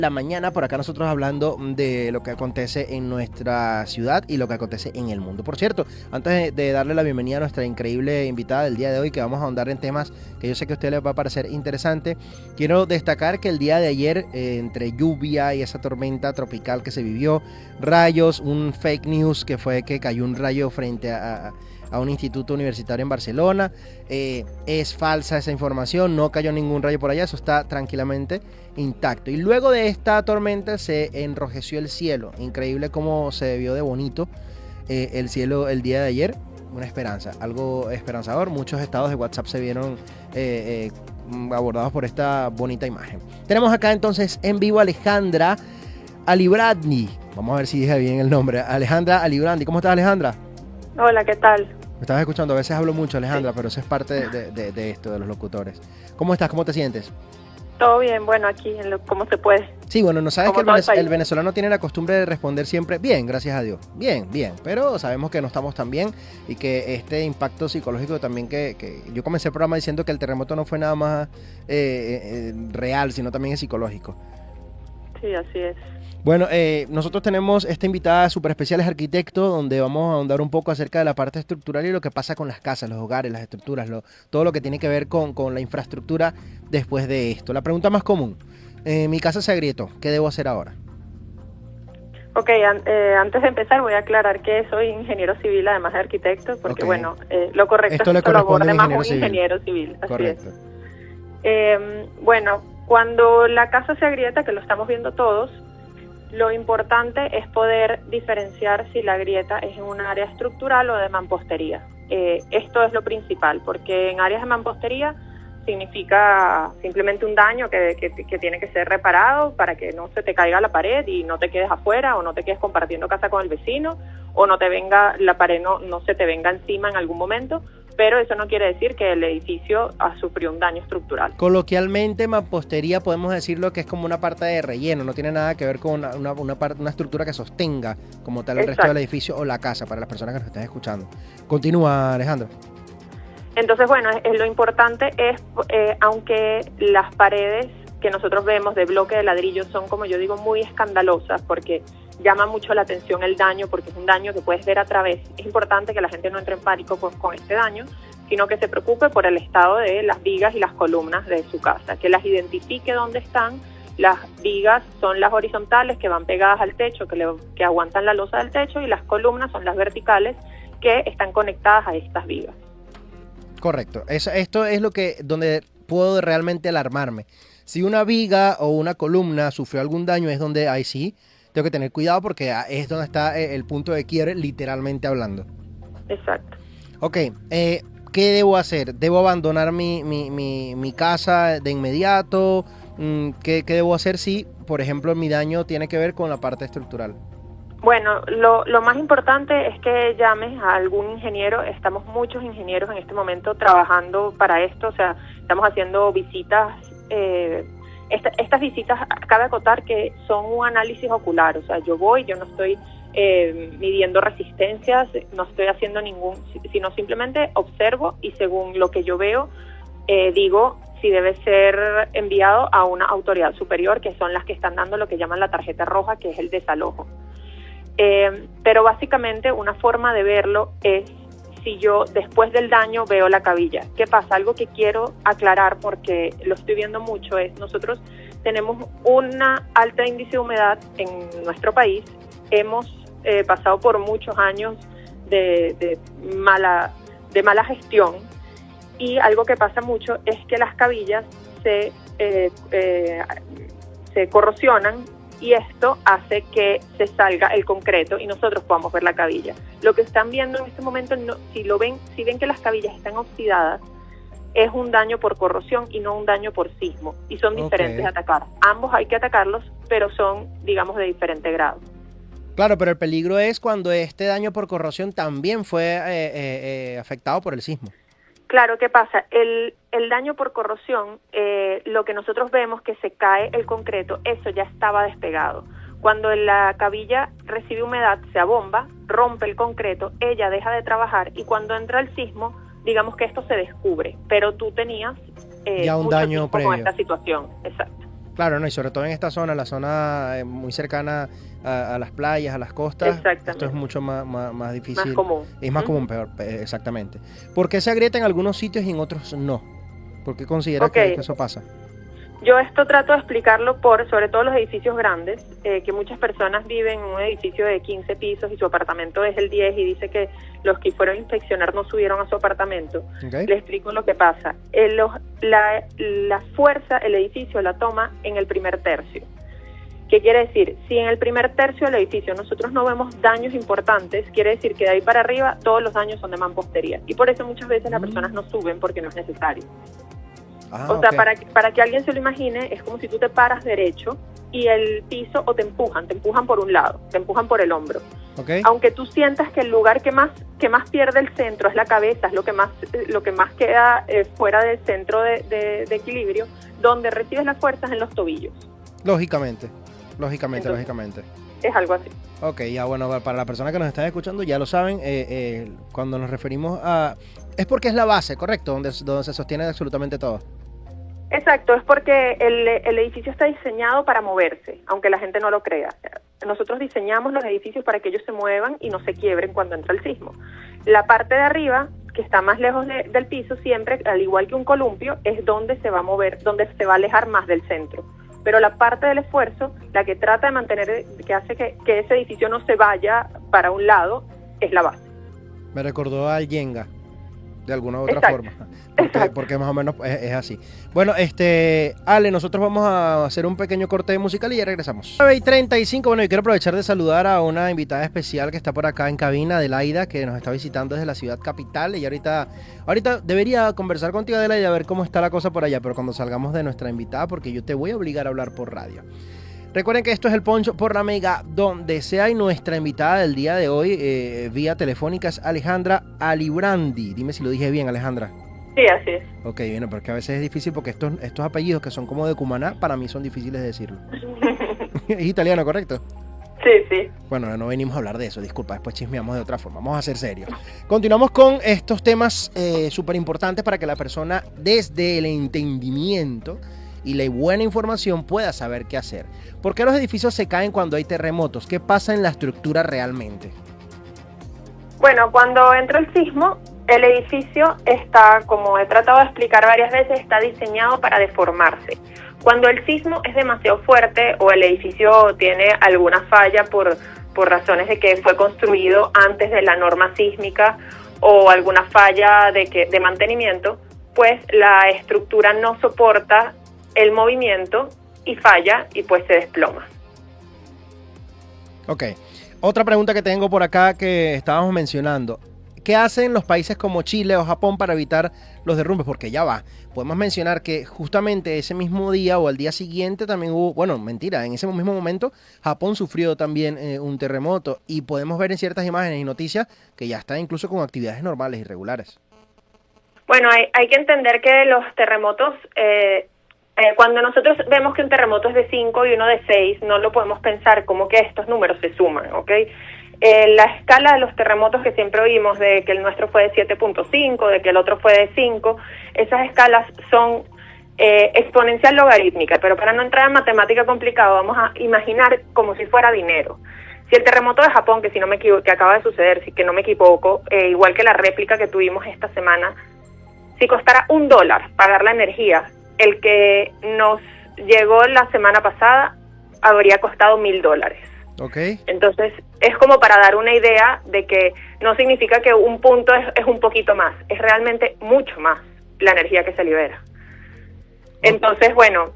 La mañana, por acá nosotros hablando de lo que acontece en nuestra ciudad y lo que acontece en el mundo. Por cierto, antes de darle la bienvenida a nuestra increíble invitada del día de hoy, que vamos a ahondar en temas que yo sé que a ustedes les va a parecer interesante, quiero destacar que el día de ayer, entre lluvia y esa tormenta tropical que se vivió, rayos, un fake news que fue que cayó un rayo frente a un instituto universitario en Barcelona, es falsa esa información, no cayó ningún rayo por allá, eso está tranquilamente intacto. Y luego de esta tormenta se enrojeció el cielo, increíble cómo se vio de bonito el cielo el día de ayer, una esperanza, algo esperanzador. Muchos estados de WhatsApp se vieron abordados por esta bonita imagen. Tenemos acá entonces en vivo a Alejandra Alibrandi, vamos a ver si dije bien el nombre, Alejandra Alibrandi. ¿Cómo estás, Alejandra? Hola, ¿qué tal? Me estabas escuchando, a veces hablo mucho, Alejandra, pero eso es parte de esto, de los locutores. ¿Cómo estás? ¿Cómo te sientes? Todo bien, bueno, aquí como se puede. Sí, bueno, no sabes que el venezolano tiene la costumbre de responder siempre bien, gracias a Dios. Bien, bien, pero sabemos que no estamos tan bien y que este impacto psicológico también que yo comencé el programa diciendo que el terremoto no fue nada más real, sino también es psicológico. Sí, así es. Bueno, nosotros tenemos esta invitada súper especial, es arquitecto, donde vamos a ahondar un poco acerca de la parte estructural y lo que pasa con las casas, los hogares, las estructuras, todo lo que tiene que ver con la infraestructura después de esto. La pregunta más común, mi casa se agrietó, ¿qué debo hacer ahora? Ok, antes de empezar voy a aclarar que soy ingeniero civil, además de arquitecto, porque bueno, lo correcto esto es que lo aborde más un civil. ingeniero civil. Así Correcto. Bueno, cuando la casa se agrieta, que lo estamos viendo todos, lo importante es poder diferenciar si la grieta es en un área estructural o de mampostería. Esto es lo principal, porque en áreas de mampostería significa simplemente un daño que tiene que ser reparado para que no se te caiga la pared y no te quedes afuera, o no te quedes compartiendo casa con el vecino, o no te venga la pared, no se te venga encima en algún momento, pero eso no quiere decir que el edificio ha sufrido un daño estructural. Coloquialmente, mampostería podemos decirlo que es como una parte de relleno, no tiene nada que ver con una estructura que sostenga como tal el resto del edificio o la casa, para las personas que nos están escuchando. Continúa, Alejandro. Entonces, bueno, lo importante es, aunque las paredes que nosotros vemos de bloque de ladrillo son, como yo digo, muy escandalosas, porque llama mucho la atención el daño, porque es un daño que puedes ver a través. Es importante que la gente no entre en pánico con este daño, sino que se preocupe por el estado de las vigas y las columnas de su casa, que las identifique dónde están. Las vigas son las horizontales que van pegadas al techo, que aguantan la losa del techo, y las columnas son las verticales que están conectadas a estas vigas. Correcto. Esto es donde puedo realmente alarmarme. Si una viga o una columna sufrió algún daño, es donde ahí sí tengo que tener cuidado, porque es donde está el punto de quiebre, literalmente hablando. Exacto. Ok, ¿qué debo hacer? ¿Debo abandonar mi casa de inmediato? ¿Qué debo hacer si, por ejemplo, mi daño tiene que ver con la parte estructural? Bueno, lo más importante es que llames a algún ingeniero. Estamos muchos ingenieros en este momento trabajando para esto, o sea, estamos haciendo visitas. Estas visitas, cabe acotar que son un análisis ocular, o sea, yo no estoy midiendo resistencias, no estoy haciendo sino simplemente observo, y según lo que yo veo, digo si debe ser enviado a una autoridad superior, que son las que están dando lo que llaman la tarjeta roja, que es el desalojo. Pero básicamente una forma de verlo es si yo después del daño veo la cabilla. ¿Qué pasa? Algo que quiero aclarar, porque lo estoy viendo mucho, es nosotros tenemos una alta índice de humedad en nuestro país. Hemos pasado por muchos años de mala gestión, y algo que pasa mucho es que las cabillas se corosionan, y esto hace que se salga el concreto y nosotros podamos ver la cabilla. Lo que están viendo en este momento, si ven que las cabillas están oxidadas, es un daño por corrosión y no un daño por sismo, y son diferentes de atacar. Ambos hay que atacarlos, pero son, digamos, de diferente grado. Claro, pero el peligro es cuando este daño por corrosión también fue afectado por el sismo. Claro, ¿qué pasa? El daño por corrosión, lo que nosotros vemos que se cae el concreto, eso ya estaba despegado. Cuando la cabilla recibe humedad, se abomba, rompe el concreto, ella deja de trabajar, y cuando entra el sismo, digamos que esto se descubre, pero tú tenías ya un daño previo con esta situación. Exacto. Claro, no, y sobre todo en esta zona, la zona muy cercana a las playas, a las costas, esto es mucho más difícil. Más común. Es más común, peor, exactamente. ¿Por qué se agrieta en algunos sitios y en otros no? ¿Por qué consideras que eso pasa? Yo esto trato de explicarlo sobre todo los edificios grandes, que muchas personas viven en un edificio de 15 pisos y su apartamento es el 10 y dice que los que fueron a inspeccionar no subieron a su apartamento. Okay. Le explico lo que pasa. La fuerza, el edificio la toma en el primer tercio. ¿Qué quiere decir? Si en el primer tercio del edificio nosotros no vemos daños importantes, quiere decir que de ahí para arriba todos los daños son de mampostería. Y por eso muchas veces las personas no suben porque no es necesario. O sea, para que alguien se lo imagine, es como si tú te paras derecho y el piso te empujan por un lado, te empujan por el hombro. Okay. Aunque tú sientas que el lugar que más pierde el centro es la cabeza, es lo que más queda fuera del centro de equilibrio, donde recibes las fuerzas en los tobillos. Lógicamente. Es algo así. Ok, ya bueno, para la persona que nos está escuchando ya lo saben, cuando nos referimos a... Es porque es la base, ¿correcto? Donde se sostiene absolutamente todo. Exacto, es porque el edificio está diseñado para moverse, aunque la gente no lo crea. Nosotros diseñamos los edificios para que ellos se muevan y no se quiebren cuando entra el sismo. La parte de arriba, que está más lejos del piso, siempre, al igual que un columpio, es donde se va a mover, donde se va a alejar más del centro. Pero la parte del esfuerzo, la que trata de mantener, que hace que ese edificio no se vaya para un lado, es la base. Me recordó al Jenga, de alguna u otra forma, porque más o menos es así. Bueno, Ale, nosotros vamos a hacer un pequeño corte musical y ya regresamos. 9:35, bueno, y quiero aprovechar de saludar a una invitada especial que está por acá en cabina, Adelaida, que nos está visitando desde la ciudad capital. Y ahorita debería conversar contigo, Adelaida, a ver cómo está la cosa por allá, pero cuando salgamos de nuestra invitada, porque yo te voy a obligar a hablar por radio. Recuerden que esto es El Poncho por la Mega, donde sea, y nuestra invitada del día de hoy, vía telefónica, es Alejandra Alibrandi. Dime si lo dije bien, Alejandra. Sí, así es. Ok, bueno, porque a veces es difícil porque estos apellidos que son como de Cumaná, para mí son difíciles de decirlo. Es italiano, ¿correcto? Sí. Bueno, no venimos a hablar de eso, disculpa, después chismeamos de otra forma, vamos a ser serios. Continuamos con estos temas súper importantes para que la persona, desde el entendimiento y la buena información, pueda saber qué hacer. ¿Por qué los edificios se caen cuando hay terremotos? ¿Qué pasa en la estructura realmente? Bueno, cuando entra el sismo, el edificio está, como he tratado de explicar varias veces, está diseñado para deformarse. Cuando el sismo es demasiado fuerte o el edificio tiene alguna falla por razones de que fue construido antes de la norma sísmica o alguna falla de mantenimiento, pues la estructura no soporta el movimiento y falla y pues se desploma. Ok. Otra pregunta que tengo por acá que estábamos mencionando. ¿Qué hacen los países como Chile o Japón para evitar los derrumbes? Porque ya va, podemos mencionar que justamente ese mismo día o al día siguiente también hubo, en ese mismo momento Japón sufrió también un terremoto, y podemos ver en ciertas imágenes y noticias que ya está incluso con actividades normales y regulares. Bueno, hay que entender que los terremotos, cuando nosotros vemos que un terremoto es de 5 y uno de 6, no lo podemos pensar como que estos números se suman, ¿ok? La escala de los terremotos que siempre oímos, de que el nuestro fue de 7.5, de que el otro fue de 5, esas escalas son exponencial logarítmica, pero para no entrar en matemática complicada, vamos a imaginar como si fuera dinero. Si el terremoto de Japón, que acaba de suceder, si que no me equivoco, igual que la réplica que tuvimos esta semana, si costara $1 pagar la energía, el que nos llegó la semana pasada habría costado $1,000. Okay. Entonces, es como para dar una idea de que no significa que un punto es un poquito más, es realmente mucho más la energía que se libera. Entonces, bueno,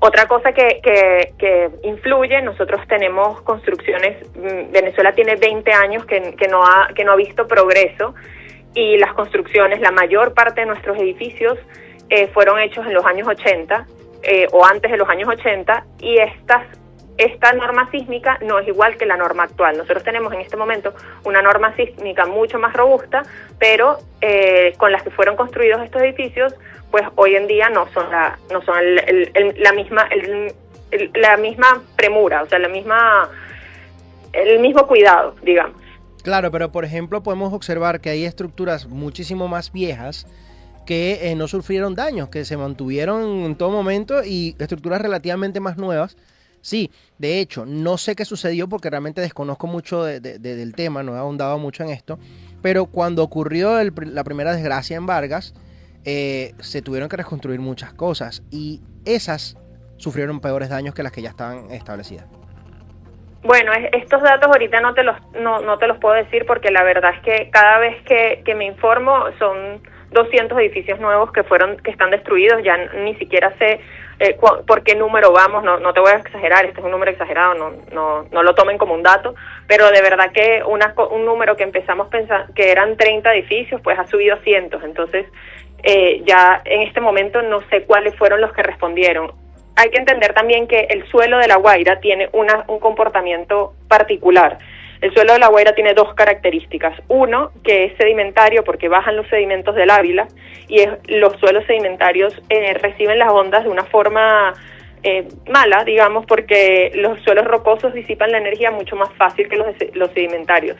otra cosa que influye, nosotros tenemos construcciones, Venezuela tiene 20 años que no ha visto progreso, y las construcciones, la mayor parte de nuestros edificios fueron hechos en los años 80 o antes de los años 80, y esta norma sísmica no es igual que la norma actual. Nosotros tenemos en este momento una norma sísmica mucho más robusta, pero con las que fueron construidos estos edificios, pues hoy en día no son la misma premura, o sea, el mismo cuidado, digamos. Claro, pero por ejemplo podemos observar que hay estructuras muchísimo más viejas que no sufrieron daños, que se mantuvieron en todo momento, y estructuras relativamente más nuevas. Sí, de hecho, no sé qué sucedió porque realmente desconozco mucho del tema, no he ahondado mucho en esto, pero cuando ocurrió la primera desgracia en Vargas, se tuvieron que reconstruir muchas cosas y esas sufrieron peores daños que las que ya estaban establecidas. Bueno, estos datos ahorita no te los puedo decir porque la verdad es que cada vez que me informo son 200 edificios nuevos que están destruidos. Ya ni siquiera sé por qué número vamos. No te voy a exagerar, este es un número exagerado, no lo tomen como un dato, pero de verdad que un número que empezamos pensando que eran 30 edificios, pues ha subido a cientos. Entonces ya en este momento no sé cuáles fueron los que respondieron. Hay que entender también que el suelo de La Guaira tiene un comportamiento particular. El suelo de La Guaira tiene dos características. Uno, que es sedimentario porque bajan los sedimentos del Ávila, y los suelos sedimentarios reciben las ondas de una forma mala, digamos, porque los suelos rocosos disipan la energía mucho más fácil que los sedimentarios.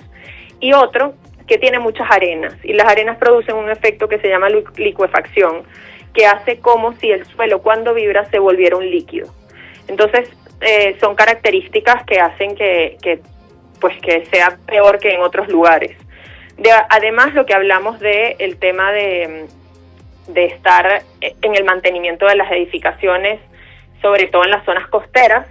Y otro, que tiene muchas arenas, y las arenas producen un efecto que se llama licuefacción, que hace como si el suelo cuando vibra se volviera un líquido. Entonces son características que hacen que sea peor que en otros lugares. Además, lo que hablamos el tema de estar en el mantenimiento de las edificaciones, sobre todo en las zonas costeras,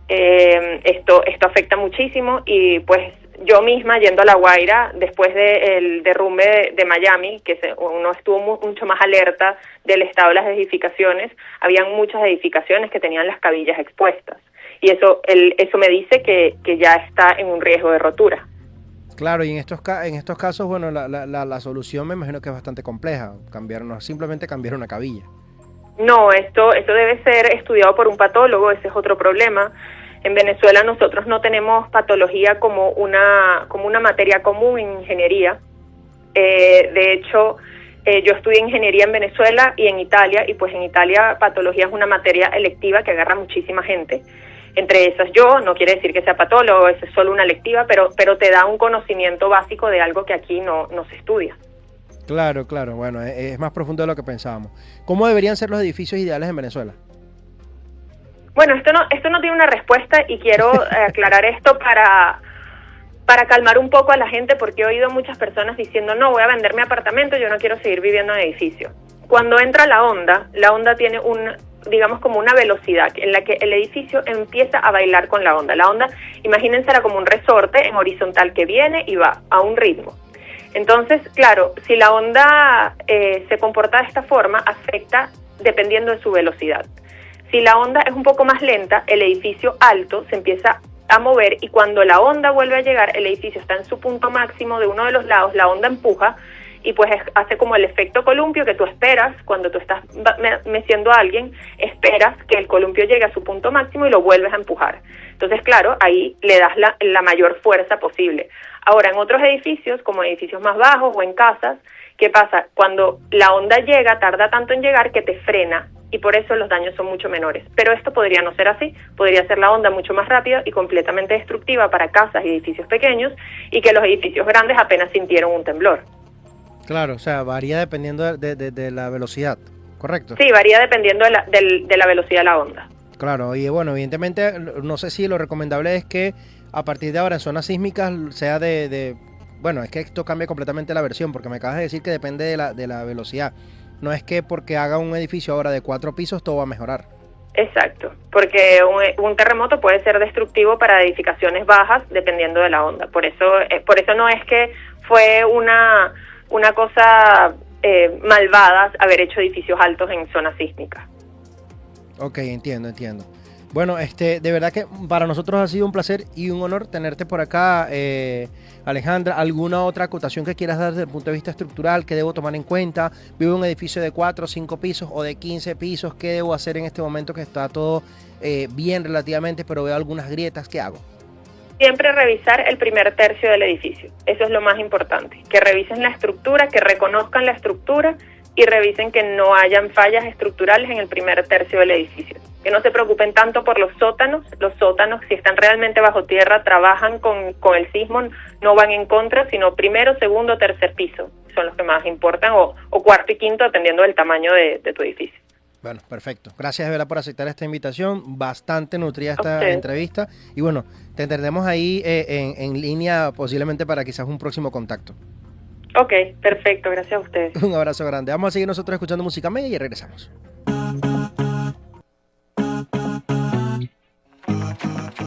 esto afecta muchísimo. Y pues yo misma, yendo a La Guaira, después del derrumbe de Miami, que uno estuvo mucho más alerta del estado de las edificaciones, habían muchas edificaciones que tenían las cabillas expuestas. Y eso me dice que ya está en un riesgo de rotura. Claro, y en estos casos, bueno, la solución me imagino que es bastante compleja. Simplemente cambiar una cabilla. No, esto debe ser estudiado por un patólogo, ese es otro problema. En Venezuela nosotros no tenemos patología como una materia común en ingeniería. De hecho, yo estudié ingeniería en Venezuela y en Italia, y pues en Italia patología es una materia electiva que agarra muchísima gente. Entre esas yo, no quiere decir que sea patólogo, es solo una electiva, pero te da un conocimiento básico de algo que aquí no se estudia. Claro, bueno, es más profundo de lo que pensábamos. ¿Cómo deberían ser los edificios ideales en Venezuela? Bueno, esto no tiene una respuesta, y quiero aclarar esto para calmar un poco a la gente, porque he oído muchas personas diciendo, no, voy a vender mi apartamento, yo no quiero seguir viviendo en edificio. Cuando entra la onda tiene digamos como una velocidad en la que el edificio empieza a bailar con la onda. La onda, imagínense, era como un resorte en horizontal que viene y va a un ritmo. Entonces, claro, si la onda se comporta de esta forma, afecta dependiendo de su velocidad. Si la onda es un poco más lenta, el edificio alto se empieza a mover, y cuando la onda vuelve a llegar, el edificio está en su punto máximo de uno de los lados, la onda empuja, y pues hace como el efecto columpio que tú esperas cuando tú estás meciendo a alguien, esperas que el columpio llegue a su punto máximo y lo vuelves a empujar. Entonces, claro, ahí le das la mayor fuerza posible. Ahora, en otros edificios, como edificios más bajos o en casas, ¿qué pasa? Cuando la onda llega, tarda tanto en llegar que te frena, y por eso los daños son mucho menores. Pero esto podría no ser así, podría ser la onda mucho más rápida y completamente destructiva para casas y edificios pequeños, y que los edificios grandes apenas sintieron un temblor. Claro, o sea, varía dependiendo de la velocidad, ¿correcto? Sí, varía dependiendo de la velocidad de la onda. Claro, y bueno, evidentemente, no sé si lo recomendable es que a partir de ahora en zonas sísmicas sea bueno, es que esto cambia completamente la versión, porque me acabas de decir que depende de la velocidad. No es que porque haga un edificio ahora de 4 pisos todo va a mejorar. Exacto, porque un terremoto puede ser destructivo para edificaciones bajas dependiendo de la onda. Por eso no es que fue una cosa malvada haber hecho edificios altos en zonas sísmicas. Ok, entiendo. Bueno, de verdad que para nosotros ha sido un placer y un honor tenerte por acá, Alejandra. ¿Alguna otra acotación que quieras dar desde el punto de vista estructural que debo tomar en cuenta? ¿Vivo en un edificio de 4 o 5 pisos o de 15 pisos? ¿Qué debo hacer en este momento que está todo bien relativamente, pero veo algunas grietas? ¿Qué hago? Siempre revisar el primer tercio del edificio. Eso es lo más importante. Que revisen la estructura, que reconozcan la estructura, y revisen que no hayan fallas estructurales en el primer tercio del edificio. Que no se preocupen tanto por los sótanos, si están realmente bajo tierra, trabajan con el sismo, no van en contra, sino primero, segundo, tercer piso, son los que más importan, o cuarto y quinto, dependiendo del tamaño de tu edificio. Bueno, perfecto. Gracias, Vera, por aceptar esta invitación. Bastante nutrida esta entrevista. Y bueno, te entendemos ahí en línea posiblemente para quizás un próximo contacto. Ok, perfecto. Gracias a ustedes. Un abrazo grande. Vamos a seguir nosotros escuchando música media y regresamos.